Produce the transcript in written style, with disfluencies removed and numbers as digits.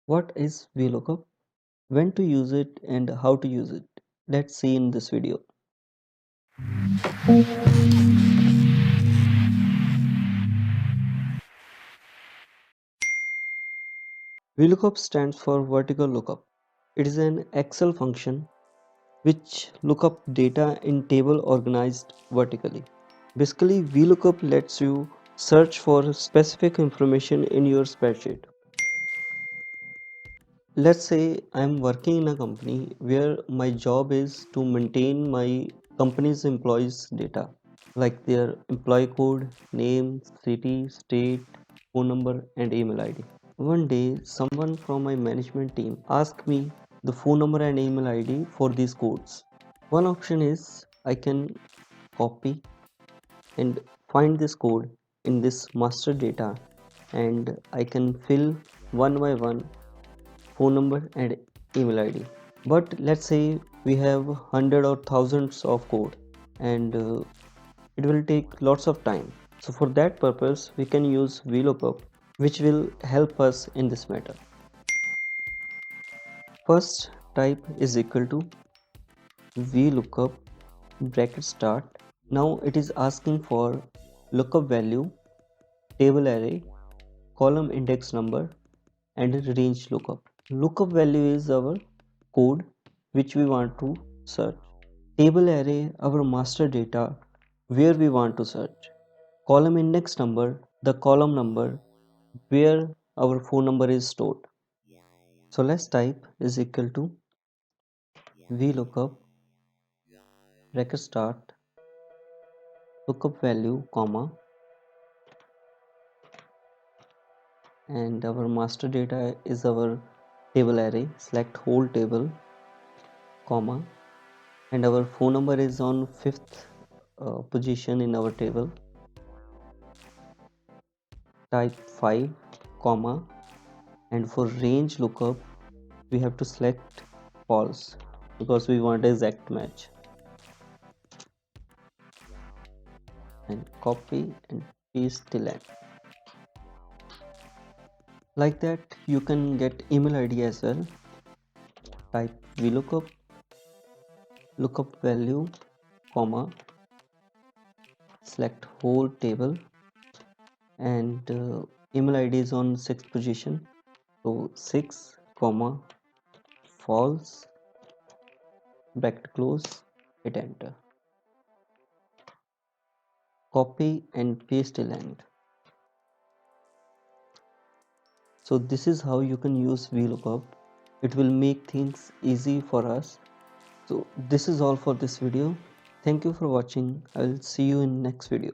What is VLOOKUP? When to use it and how to use it? Let's see in this video. VLOOKUP stands for vertical lookup. It is an Excel function which look up data in table organized vertically. Basically, VLOOKUP lets you search for specific information in your spreadsheet. Let's say I'm working in a company where my job is to maintain my company's employees' data, like their employee code, name, city, state, phone number, and email ID. One day, someone from my management team asked me the phone number and email ID for these codes. One option is I can copy and find this code in this master data, and I can fill one by one phone number and email ID. But let's say we have hundred or thousands of code, and it will take lots of time. So for that purpose, we can use VLOOKUP, which will help us in this matter. First type is equal to VLOOKUP bracket start. Now it is asking for lookup value, table array, column index number, and range lookup. Lookup value is our code which we want to search. Table array our master data where we want to search. Column index number the column number where our phone number is stored. So let's type is equal to VLOOKUP bracket start lookup value comma and our master data is our table array, select whole table comma, and our phone number is on fifth position in our table. Type 5 comma, and for range lookup we have to select false because we want exact match, and copy and paste the line. Like that you can get email ID as well. Type VLOOKUP lookup value comma, select whole table, and email ID is on sixth position, so 6 comma false bracket close, hit enter, copy and paste a length. So this is how you can use VLOOKUP. It will make things easy for us. So this is all for this video. Thank you for watching. I will see you in next video.